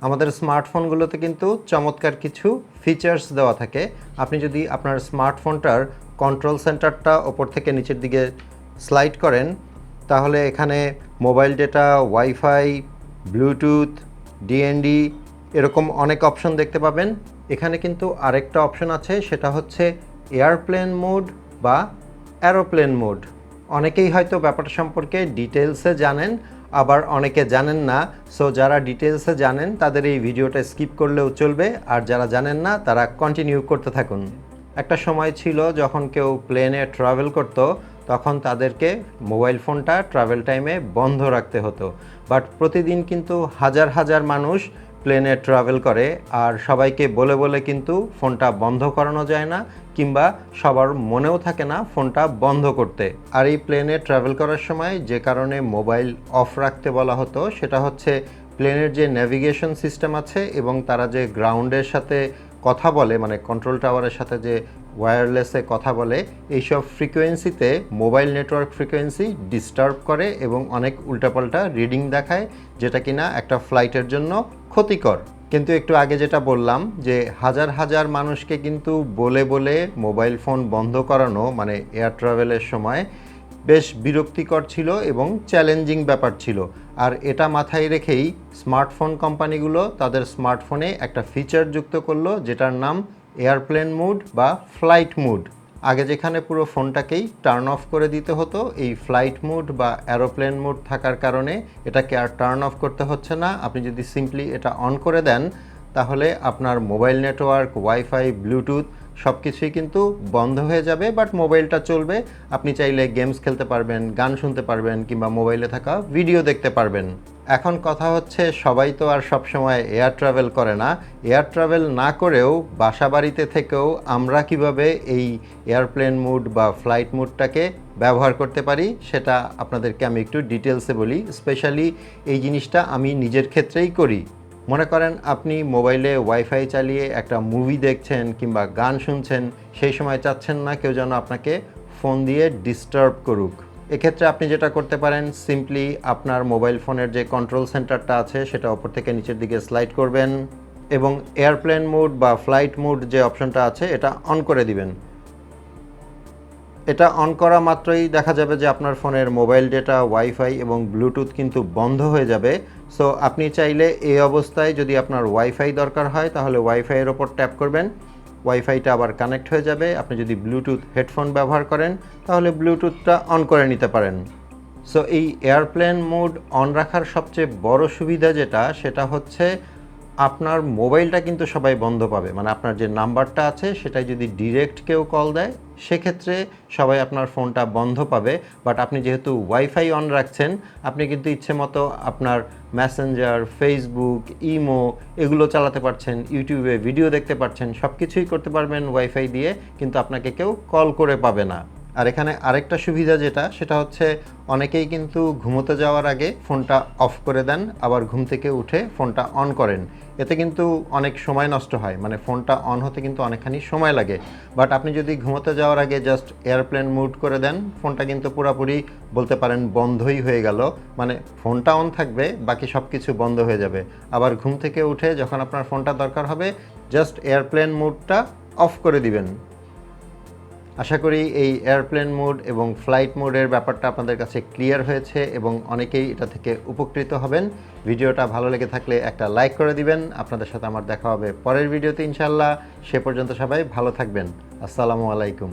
আমাদের স্মার্টফোনগুলোতে কিন্তু চমৎকার কিছু ফিচার্স দেওয়া থাকে। আপনি যদি আপনার স্মার্টফোনটার কন্ট্রোল সেন্টারটা ওপর থেকে নিচের দিকে স্লাইড করেন, তাহলে এখানে mobile data, wifi, Bluetooth, DND এরকম অনেক অপশন দেখতে পাবেন। এখানে কিন্তু আরেকটা অপশন আছে, সেটা হচ্ছে এয়ারপ্লেন মোড বা অ্যারোপ্লেন মোড। অনেকেই হয়তো ব্যাপারটা সম্পর্কে ডিটেলসে জানেন, আবার অনেকে জানেন না। সো যারা ডিটেলসে জানেন তাদের এই ভিডিওটা স্কিপ করলেও চলবে, আর যারা জানেন না তারা কন্টিনিউ করতে থাকুন। একটা সময় ছিল যখন কেউ প্লেনে ট্রাভেল করতো, তখন তাদেরকে মোবাইল ফোনটা ট্রাভেল টাইমে বন্ধ রাখতে হতো। বাট প্রতিদিন কিন্তু হাজার হাজার মানুষ প্লেনে ট্রাভেল করে, আর সবাইকে বলে বলে কিন্তু ফোনটা বন্ধ করানো যায় না, কিংবা সবার মনেও থাকে না ফোনটা বন্ধ করতে। আর এই প্লেনে ট্রাভেল করার সময় যে কারণে মোবাইল অফ রাখতে বলা হতো, সেটা হচ্ছে প্লেনের যে নেভিগেশন সিস্টেম আছে এবং তারা যে গ্রাউন্ডের সাথে কথা বলে, মানে কন্ট্রোল টাওয়ারের সাথে যে ওয়্যারলেসে কথা বলে, এইসব ফ্রিকোয়েন্সিতে মোবাইল নেটওয়ার্ক ফ্রিকোয়েন্সি ডিস্টার্ব করে এবং অনেক উল্টাপাল্টা রিডিং দেখায়, যেটা কিনা একটা ফ্লাইটের জন্য ক্ষতিকর। কিন্তু একটু আগে যেটা বললাম যে হাজার হাজার মানুষকে কিন্তু বলে বলে মোবাইল ফোন বন্ধ করানো, মানে এয়ার ট্রাভেলের সময় বেশ বিরক্তিকর ছিল এবং চ্যালেঞ্জিং ব্যাপার ছিল। আর এটা মাথায় রেখেই স্মার্টফোন কোম্পানিগুলো তাদের স্মার্টফোনে একটা ফিচার যুক্ত করলো, যেটার নাম এয়ারপ্লেন মোড বা ফ্লাইট মোড। আগে যেখানে পুরো ফোনটাকেই টার্ন অফ করে দিতে হতো, এই ফ্লাইট মোড বা অ্যারোপ্লেন মোড থাকার কারণে এটাকে আর টার্ন অফ করতে হচ্ছে না। আপনি যদি সিম্পলি এটা অন করে দেন, তাহলে আপনার মোবাইল নেটওয়ার্ক, ওয়াইফাই, ব্লুটুথ সব কিছুই কিন্তু বন্ধ হয়ে যাবে, বাট মোবাইলটা চলবে। আপনি চাইলে গেমস খেলতে পারবেন, গান শুনতে পারবেন, কিংবা মোবাইলে থাকা ভিডিও দেখতে পারবেন। এখন কথা হচ্ছে, সবাই তো আর সবসময় এয়ার ট্রাভেল করে না। এয়ার ট্রাভেল না করেও বাসা বাড়িতে থেকেও আমরা কিভাবে এই এয়ারপ্লেন মুড বা ফ্লাইট মুডটাকে ব্যবহার করতে পারি, সেটা আপনাদেরকে আমি একটু ডিটেলসে বলি। স্পেশালি এই জিনিসটা আমি নিজের ক্ষেত্রেই করি। মনে করেন আপনি মোবাইলে ওয়াইফাই চালিয়ে একটা মুভি দেখছেন কিংবা গান শুনছেন, সেই সময় চাচ্ছেন না কেউ যেন আপনাকে ফোন দিয়ে ডিস্টার্ব করুক। এক্ষেত্রে আপনি যেটা করতে পারেন, সিম্পলি আপনার মোবাইল ফোনের যে কন্ট্রোল সেন্টারটা আছে সেটা ওপর থেকে নিচের দিকে স্লাইড করবেন এবং এয়ারপ্লেন মোড বা ফ্লাইট মোড যে অপশনটা আছে এটা অন করে দিবেন। এটা অন করা মাত্রই দেখা যাবে যে আপনার ফোনের মোবাইল ডেটা, ওয়াইফাই এবং ব্লুটুথ কিন্তু বন্ধ হয়ে যাবে। সো আপনি চাইলে এই অবস্থায় যদি আপনার ওয়াইফাই দরকার হয়, তাহলে ওয়াইফাইয়ের ওপর ট্যাপ করবেন, ওয়াইফাইটা আবার কানেক্ট হয়ে যাবে। আপনি যদি ব্লুটুথ হেডফোন ব্যবহার করেন, তাহলে ব্লুটুথটা অন করে নিতে পারেন। সো এই এয়ারপ্লেন মোড অন রাখার সবচেয়ে বড় সুবিধা যেটা, সেটা হচ্ছে আপনার মোবাইলটা কিন্তু সবাই বন্ধ পাবে। মানে আপনার যে নাম্বারটা আছে সেটাই যদি ডিরেক্ট কেউ কল দেয়, সেক্ষেত্রে সবাই আপনার ফোনটা বন্ধ পাবে। বাট আপনি যেহেতু ওয়াইফাই অন রাখছেন, আপনি কিন্তু ইচ্ছে মতো আপনার মেসেঞ্জার, ফেসবুক, ইমো এগুলো চালাতে পারছেন, ইউটিউবে ভিডিও দেখতে পারছেন, সব কিছুই করতে পারবেন ওয়াইফাই দিয়ে, কিন্তু আপনাকে কেউ কল করে পাবে না। আর এখানে আরেকটা সুবিধা যেটা, সেটা হচ্ছে অনেকেই কিন্তু ঘুমোতে যাওয়ার আগে ফোনটা অফ করে দেন, আবার ঘুম থেকে উঠে ফোনটা অন করেন। এতে কিন্তু অনেক সময় নষ্ট হয়, মানে ফোনটা অন হতে কিন্তু অনেকখানি সময় লাগে। বাট আপনি যদি ঘুমোতে যাওয়ার আগে জাস্ট এয়ারপ্লেন মুড করে দেন, ফোনটা কিন্তু পুরোপুরি বলতে পারেন বন্ধই হয়ে গেল। মানে ফোনটা অন থাকবে, বাকি সব কিছু বন্ধ হয়ে যাবে। আবার ঘুম থেকে উঠে যখন আপনার ফোনটা দরকার হবে, জাস্ট এয়ারপ্লেন মুডটা অফ করে দিবেন। আশা করি এই এয়ারপ্লেন মোড এবং ফ্লাইট মোডের ব্যাপারটা আপনাদের কাছে ক্লিয়ার হয়েছে এবং অনেকেই এটা থেকে উপকৃত হবেন। ভিডিওটা ভালো লেগে থাকলে একটা লাইক করে দিবেন। আপনাদের সাথে আমার দেখা হবে পরের ভিডিওতে ইনশাআল্লাহ। সে পর্যন্ত সবাই ভালো থাকবেন। আসসালামু আলাইকুম।